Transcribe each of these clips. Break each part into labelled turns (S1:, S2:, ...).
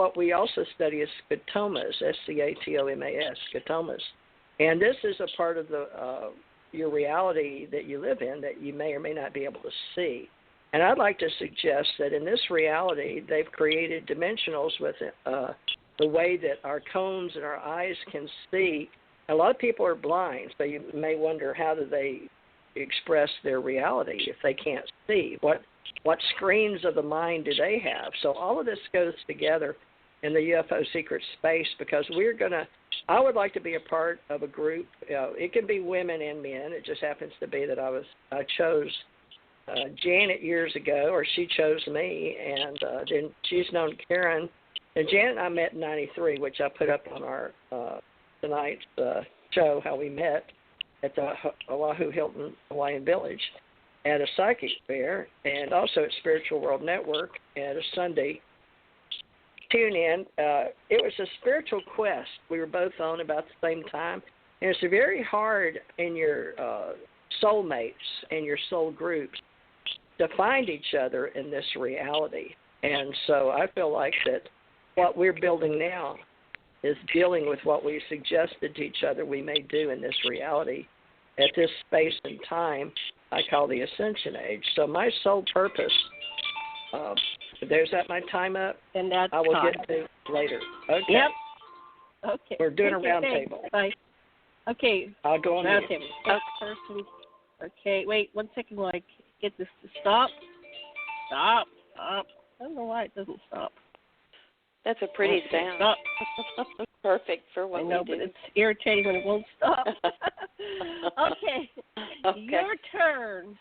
S1: what we also study is scotomas, S-C-A-T-O-M-A-S, scotomas. And this is a part of your reality that you live in that you may or may not be able to see. And I'd like to suggest that in this reality, they've created dimensionals with the way that our cones and our eyes can see. A lot of people are blind, so you may wonder, how do they express their reality if they can't see? What screens of the mind do they have? So all of this goes together in the UFO secret space, because I would like to be a part of a group. It can be women and men. It just happens to be that I chose Janet years ago, or she chose me, and then she's known Karen. And Janet and I met in '93, which I put up on our tonight's show, how we met at the Oahu Hilton Hawaiian Village at a psychic fair, and also at Spiritual World Network at a Sunday tune-in. It was a spiritual quest we were both on about the same time, and it's very hard in your soulmates and your soul groups to find each other in this reality. And so I feel like that what we're building now is dealing with what we suggested to each other we may do in this reality at this space and time I call the Ascension Age. So my sole purpose, there's that my time up,
S2: and that's
S1: I will
S2: time.
S1: get to later. Okay.
S2: Yep. Okay.
S1: We're doing a round table.
S2: Bye. Okay.
S1: I'll go on
S2: round
S1: mute.
S2: table. Next person. Okay, wait 1 second while I get this to stop. Stop. I don't know why it doesn't stop.
S3: That's a pretty sound.
S2: Stop.
S3: Perfect for what
S2: I know,
S3: we do.
S2: but it's irritating when it won't stop. Okay. Your turn.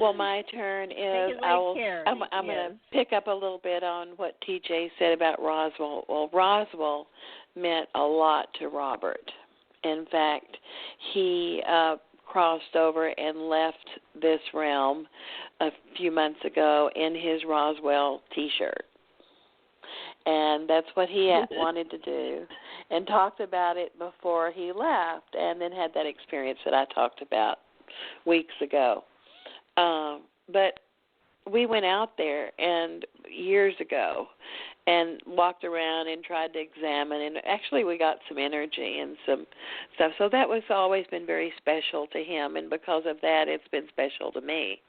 S3: Well, my turn is I'm going to pick up a little bit on what TJ said about Roswell. Well, Roswell meant a lot to Robert. In fact, he crossed over and left this realm a few months ago in his Roswell T-shirt. And that's what he wanted to do, and talked about it before he left, and then had that experience that I talked about weeks ago. But we went out there and years ago and walked around and tried to examine, and actually we got some energy and some stuff. So that was always been very special to him, and because of that, it's been special to me.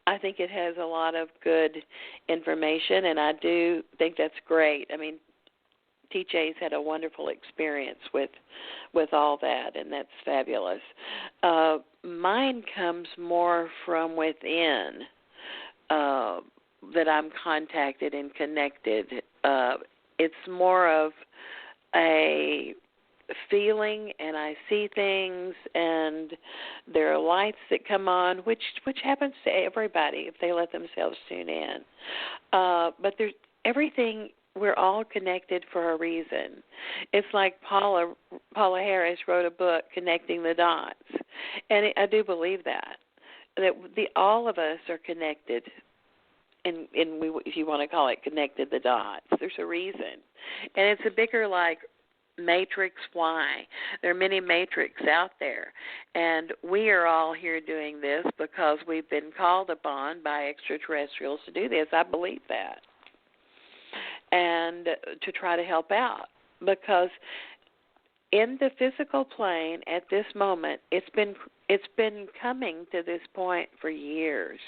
S3: I think it has a lot of good information, and I do think that's great. I mean, TJ's had a wonderful experience with all that, and that's fabulous. Mine comes more from within, that I'm contacted and connected. It's more of a feeling, and I see things, and there are lights that come on, which happens to everybody if they let themselves tune in. But there's everything. We're all connected for a reason. It's like Paula Harris wrote a book, Connecting the Dots, and I do believe that all of us are connected. And if you want to call it connected the dots, there's a reason, and it's a bigger matrix. Why? There are many matrix out there, and we are all here doing this because we've been called upon by extraterrestrials to do this. I believe that, and to try to help out, because in the physical plane at this moment, it's been coming to this point for years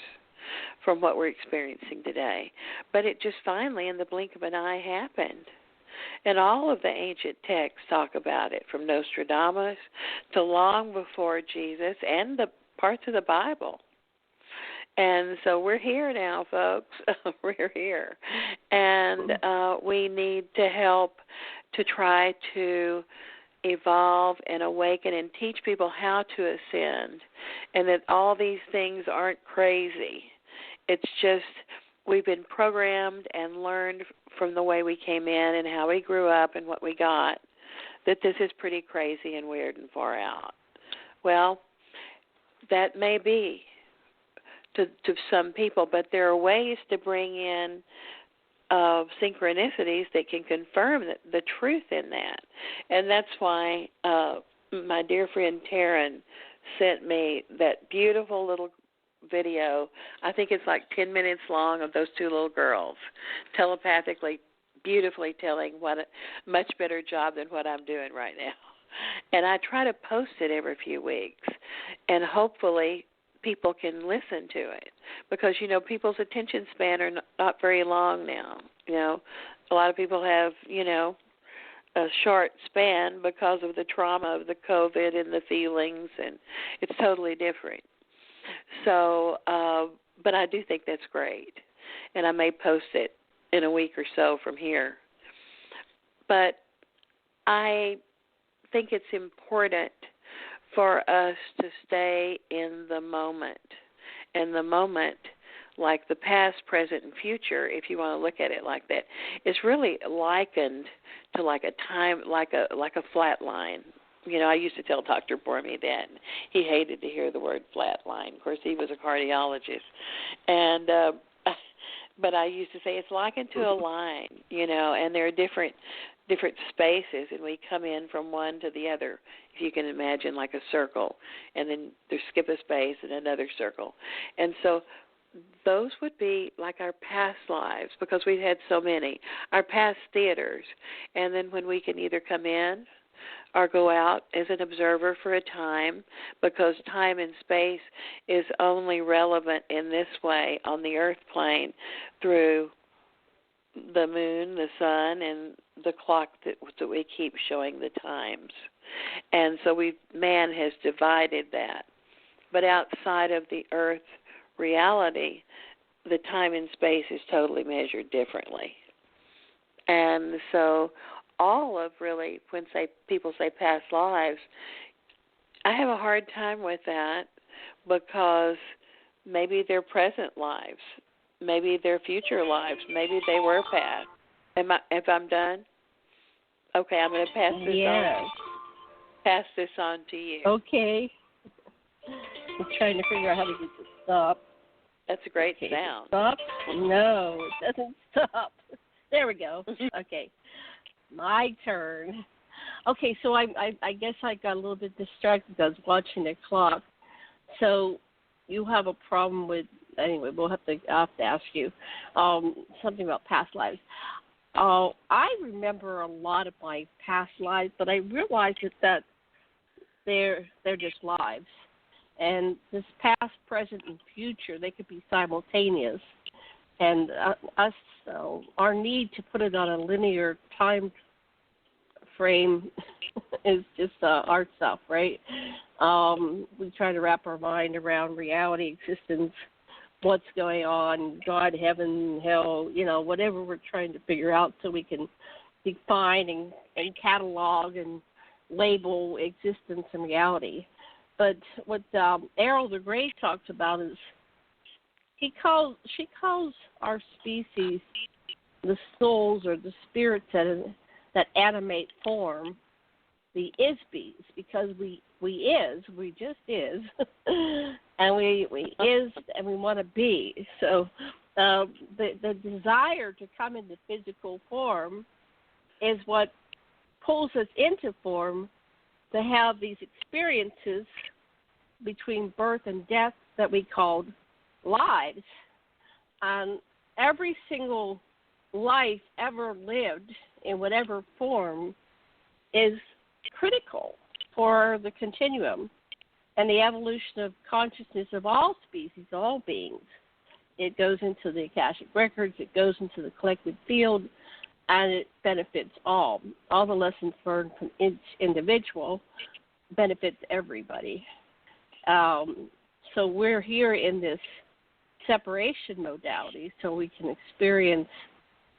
S3: from what we're experiencing today, but it just finally in the blink of an eye happened. And all of the ancient texts talk about it, from Nostradamus to long before Jesus, and the parts of the Bible. And so we're here now, folks. We're here. And we need to help to try to evolve and awaken and teach people how to ascend, and that all these things aren't crazy. It's just we've been programmed and learned from the way we came in and how we grew up and what we got, that this is pretty crazy and weird and far out. Well, that may be to some people, but there are ways to bring in synchronicities that can confirm the truth in that. And that's why my dear friend Taryn sent me that beautiful little video. I think it's like 10 minutes long of those two little girls telepathically, beautifully telling what a much better job than what I'm doing right now. And I try to post it every few weeks, and hopefully people can listen to it because, people's attention span are not very long now. A lot of people have, a short span because of the trauma of the COVID and the feelings, and it's totally different. So, but I do think that's great, and I may post it in a week or so from here. But I think it's important for us to stay in the moment. And the moment, like the past, present, and future, if you want to look at it like that, is really likened to like a time, like a flat line. I used to tell Dr. Bormy that. He hated to hear the word flat line. Of course, he was a cardiologist. And but I used to say it's likened to a line, and there are different spaces, and we come in from one to the other, if you can imagine, like a circle, and then there's skip a space and another circle. And so those would be like our past lives, because we've had so many, our past theaters, and then when we can either come in or go out as an observer for a time, because time and space is only relevant in this way on the earth plane through the moon, the sun, and the clock that we keep showing the times. And so man has divided that. But outside of the earth reality, the time and space is totally measured differently. And so all of really, when people say past lives, I have a hard time with that, because maybe they're present lives, maybe they're future lives, maybe they were past. If I'm done? Okay, I'm going to pass this on. Pass this on to you.
S2: Okay. I'm trying to figure out how to get to stop.
S3: That's a great sound.
S2: Stop? No, it doesn't stop. There we go. Okay. My turn. Okay, so I guess I got a little bit distracted. I was watching the clock. So you have a problem with, anyway, I'll have to ask you something about past lives. I remember a lot of my past lives, but I realized that they're just lives. And this past, present, and future, they could be simultaneous. And our need to put it on a linear time frame is just our stuff, right? We try to wrap our mind around reality, existence, what's going on, God, heaven, hell, whatever we're trying to figure out so we can define and catalog and label existence and reality. But what Errol the Great talks about is she calls our species the souls or the spirits that animate form, the is-bees, because we just is, and we is and we want to be. So the desire to come into physical form is what pulls us into form, to have these experiences between birth and death that we called lives. And every single life ever lived in whatever form is critical for the continuum and the evolution of consciousness of all species, all beings. It goes into the Akashic records, it goes into the collective field, and it benefits all. All the lessons learned from each individual benefits everybody. So we're here in this separation modality so we can experience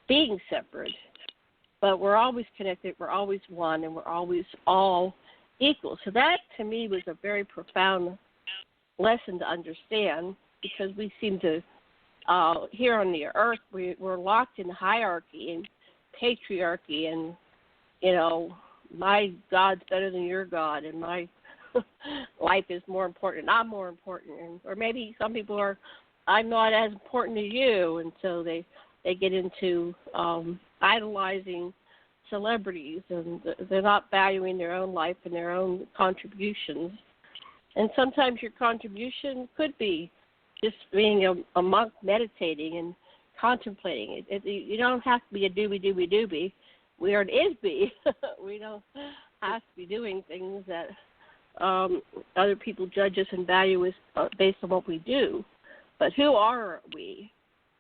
S2: being separate, but we're always connected, we're always one, and we're always all equal. So that, to me, was a very profound lesson to understand, because we seem to, here on the earth, we're locked in hierarchy and patriarchy and, my God's better than your God, and my life is more important, and I'm more important. Or maybe some people are, I'm not as important to you, and so they get into idolizing celebrities, and they're not valuing their own life and their own contributions. And sometimes your contribution could be just being a monk meditating and contemplating. You don't have to be a doobie. We are an is-be. We don't have to be doing things that other people judge us and value us based on what we do. But who are we,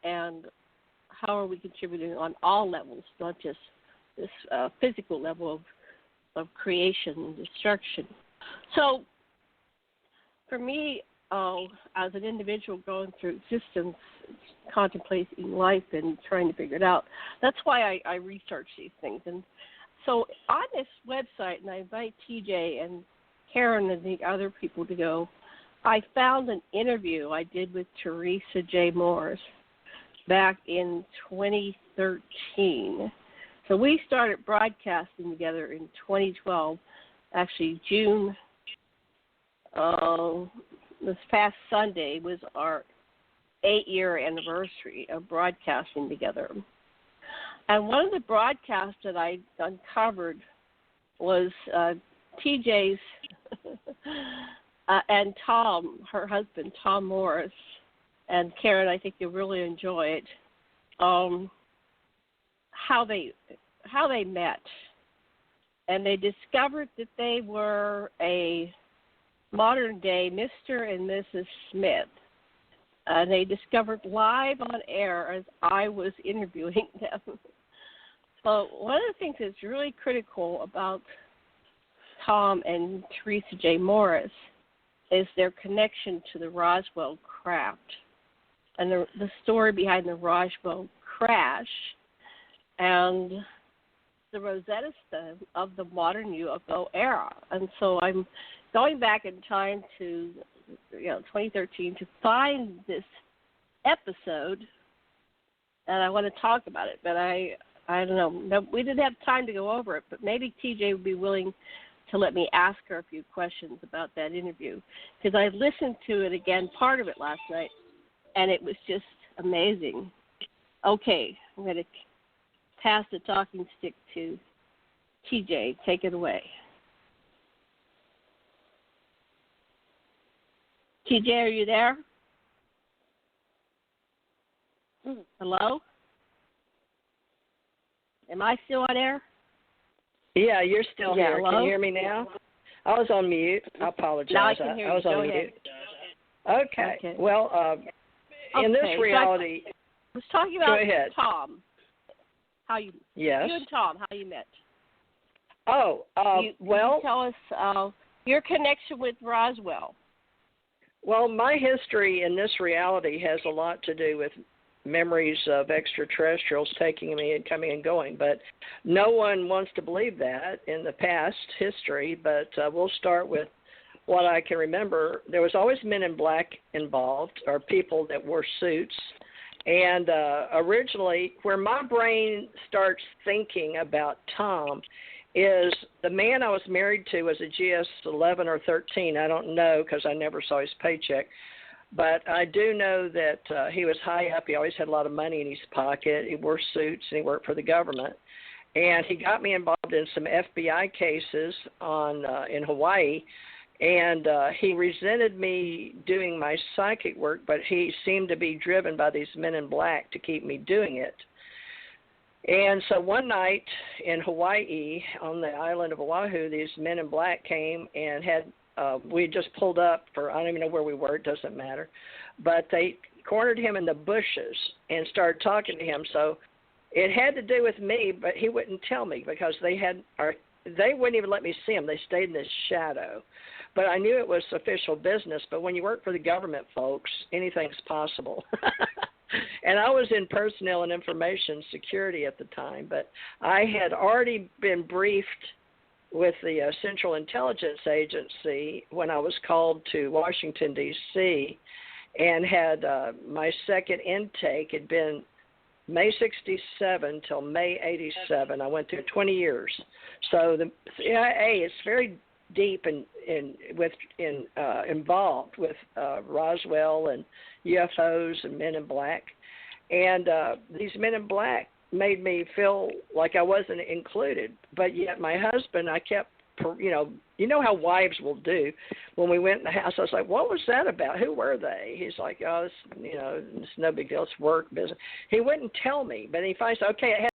S2: and how are we contributing on all levels, not just this physical level of creation and destruction? So for me, as an individual going through existence, contemplating life and trying to figure it out, that's why I research these things. And so on this website, and I invite TJ and Karen and the other people to go, I found an interview I did with Teresa J. Morris back in 2013. So we started broadcasting together in 2012, actually June. This past Sunday was our 8-year anniversary of broadcasting together. And one of the broadcasts that I uncovered was TJ's and Tom, her husband, Tom Morris, and Karen, I think you'll really enjoy it, how they met. And they discovered that they were a modern-day Mr. and Mrs. Smith. They discovered live on air as I was interviewing them. So one of the things that's really critical about Tom and Teresa J. Morris is their connection to the Roswell craft and the story behind the Roswell crash and the Rosetta Stone of the modern UFO era. And so I'm going back in time to 2013 to find this episode, and I want to talk about it, but I don't know. No, we didn't have time to go over it, but maybe TJ would be willing to let me ask her a few questions about that interview, because I listened to it again, part of it last night, and it was just amazing. Okay, I'm going to pass the talking stick to TJ. Take it away. TJ, are you there? Hello? Am I still on air?
S1: Yeah, you're still here.
S2: Hello?
S1: Can you hear me now? I was on mute. I apologize.
S2: Now I can hear you.
S1: I was on mute. Okay. Well, in this reality,
S2: I was talking about
S1: go ahead.
S2: Tom.
S1: Yes.
S2: You and Tom, how you met.
S1: Oh,
S2: Can you tell us your connection with Roswell.
S1: Well, my history in this reality has a lot to do with memories of extraterrestrials taking me and coming and going, but no one wants to believe that in the past history, but we'll start with what I can remember. There was always men in black involved, or people that wore suits, and originally where my brain starts thinking about Tom is the man I was married to was a GS-11 or 13. I don't know because I never saw his paycheck. But I do know that he was high up. He always had a lot of money in his pocket. He wore suits, and he worked for the government. And he got me involved in some FBI cases in Hawaii, and he resented me doing my psychic work, but he seemed to be driven by these men in black to keep me doing it. And so one night in Hawaii, on the island of Oahu, these men in black came and we had just pulled up for, I don't even know where we were, it doesn't matter. But they cornered him in the bushes and started talking to him. So it had to do with me, but he wouldn't tell me because they wouldn't even let me see him. They stayed in the shadow. But I knew it was official business. But when you work for the government, folks, anything's possible. And I was in personnel and information security at the time, but I had already been briefed with the Central Intelligence Agency when I was called to Washington, D.C., and had my second intake had been May 67 till May 87. I went through 20 years. So the CIA is very deep involved with Roswell and UFOs and men in black. And these men in black made me feel like I wasn't included. But yet my husband, I kept you know how wives will do. When we went in the house, I was like, what was that about? Who were they? He's like, oh, it's no big deal. It's work, business. He wouldn't tell me, but he finally said, okay, it